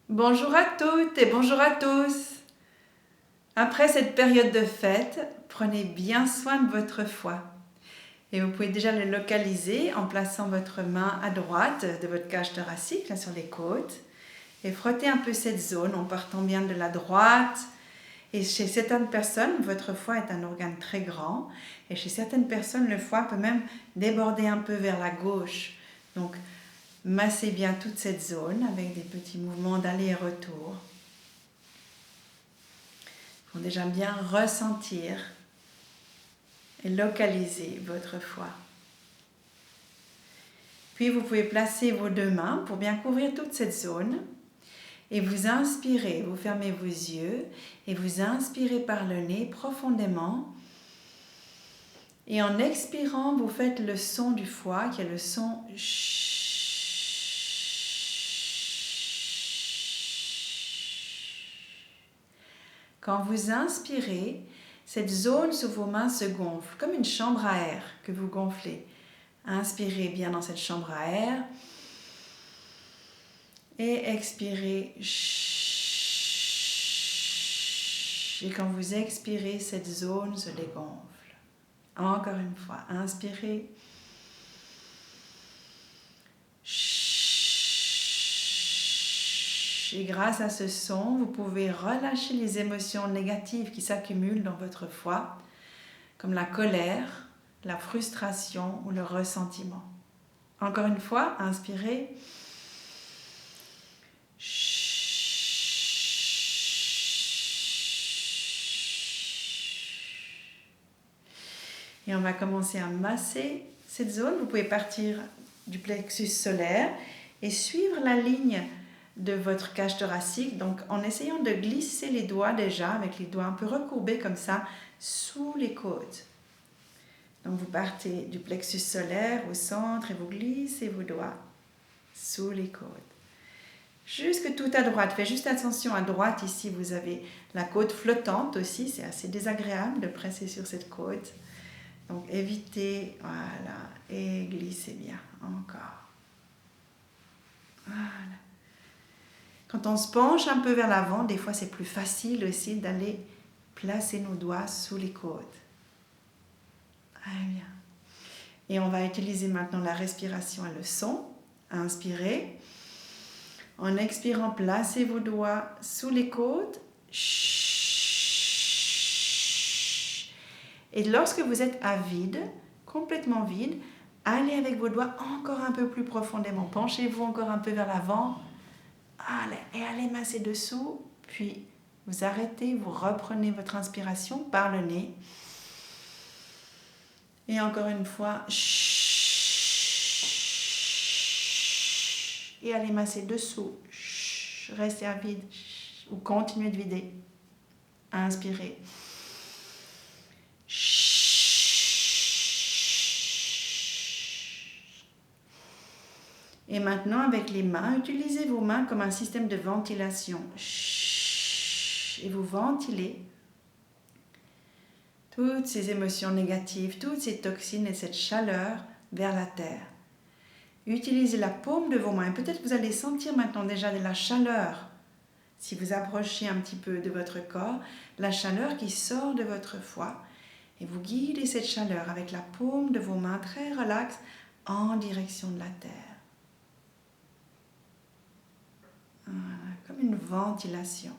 Bonjour à toutes et bonjour à tous. Après cette période de fête, prenez bien soin de votre foie. Et vous pouvez déjà le localiser en plaçant votre main à droite de votre cage thoracique, là sur les côtes, et frottez un peu cette zone en partant bien de la droite. Et chez certaines personnes, votre foie est un organe très grand, et chez certaines personnes, le foie peut même déborder un peu vers la gauche. Donc, massez bien toute cette zone avec des petits mouvements d'aller et retour. Il faut déjà bien ressentir et localiser votre foie. Puis vous pouvez placer vos deux mains pour bien couvrir toute cette zone et vous inspirez, vous fermez vos yeux et vous inspirez par le nez profondément. Et en expirant, vous faites le son du foie qui est le son ch. Quand vous inspirez, cette zone sous vos mains se gonfle, comme une chambre à air que vous gonflez. Inspirez bien dans cette chambre à air et expirez. Et quand vous expirez, cette zone se dégonfle. Encore une fois, inspirez. Et grâce à ce son, vous pouvez relâcher les émotions négatives qui s'accumulent dans votre foie, comme la colère, la frustration ou le ressentiment. Encore une fois, inspirez. Et on va commencer à masser cette zone. Vous pouvez partir du plexus solaire et suivre la ligne de votre cage thoracique, donc en essayant de glisser les doigts déjà, avec les doigts un peu recourbés comme ça, sous les côtes. Donc vous partez du plexus solaire au centre et vous glissez vos doigts sous les côtes. Jusque tout à droite. Faites juste attention à droite, ici vous avez la côte flottante aussi, c'est assez désagréable de presser sur cette côte. Donc évitez, voilà, et glissez bien, encore. Voilà. Quand on se penche un peu vers l'avant, des fois c'est plus facile aussi d'aller placer nos doigts sous les côtes. Très bien. Et on va utiliser maintenant la respiration et le son. Inspirez. En expirant, placez vos doigts sous les côtes. Et lorsque vous êtes à vide, complètement vide, allez avec vos doigts encore un peu plus profondément. Penchez-vous encore un peu vers l'avant. Et allez masser dessous. Puis vous arrêtez, vous reprenez votre inspiration par le nez. Et encore une fois. Et allez masser dessous. Restez à vide. Ou continuez de vider. Inspirez. Et maintenant, avec les mains, utilisez vos mains comme un système de ventilation. Et vous ventilez toutes ces émotions négatives, toutes ces toxines et cette chaleur vers la terre. Utilisez la paume de vos mains. Peut-être que vous allez sentir maintenant déjà de la chaleur. Si vous approchez un petit peu de votre corps, la chaleur qui sort de votre foie. Et vous guidez cette chaleur avec la paume de vos mains très relaxe en direction de la terre. Voilà, comme une ventilation.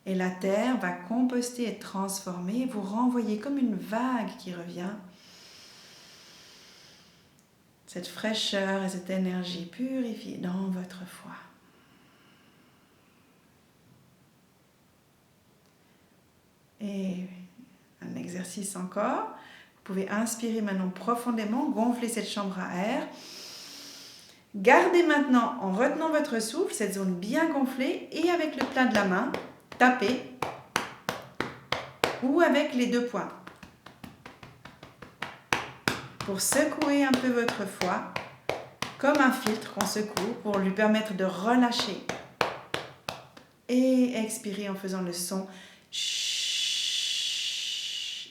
Et la terre va composter et transformer, vous renvoyer comme une vague qui revient. Cette fraîcheur et cette énergie purifiée dans votre foie. Et un exercice encore. Vous pouvez inspirer maintenant profondément, gonfler cette chambre à air. Gardez maintenant, en retenant votre souffle, cette zone bien gonflée et avec le plat de la main, tapez ou avec les deux poings pour secouer un peu votre foie comme un filtre qu'on secoue pour lui permettre de relâcher. Et expirez en faisant le son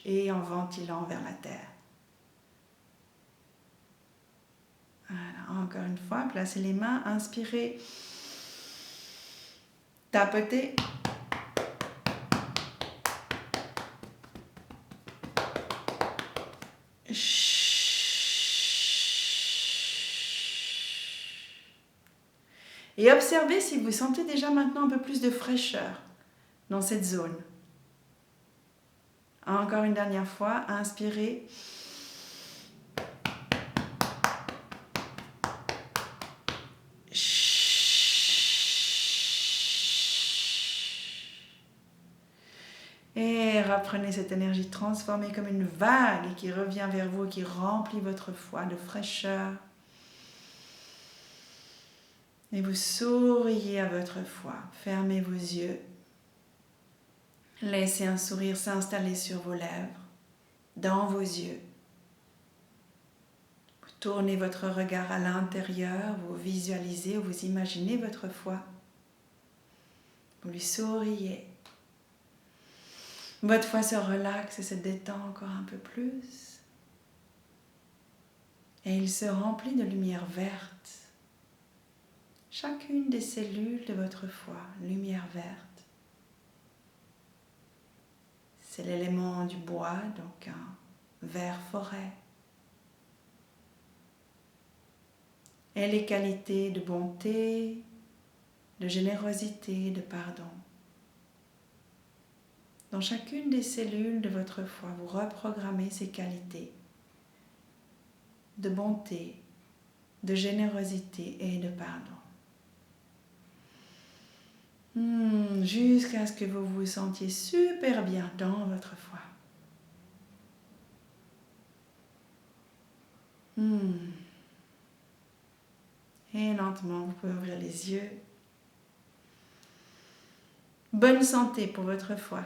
et en ventilant vers la terre. Voilà, encore une fois, placez les mains, inspirez, tapotez. Et observez si vous sentez déjà maintenant un peu plus de fraîcheur dans cette zone. Encore une dernière fois, inspirez. Et reprenez cette énergie transformée comme une vague qui revient vers vous et qui remplit votre foie de fraîcheur. Et vous souriez à votre foie. Fermez vos yeux. Laissez un sourire s'installer sur vos lèvres, dans vos yeux. Vous tournez votre regard à l'intérieur, vous visualisez, vous imaginez votre foie. Vous lui souriez. Votre foie se relaxe et se détend encore un peu plus. Et il se remplit de lumière verte. Chacune des cellules de votre foie, lumière verte. C'est l'élément du bois, donc un vert forêt. Et les qualités de bonté, de générosité, de pardon. Dans chacune des cellules de votre foie, vous reprogrammez ces qualités de bonté, de générosité et de pardon. Jusqu'à ce que vous vous sentiez super bien dans votre foie. Et lentement, vous pouvez ouvrir les yeux. Bonne santé pour votre foie.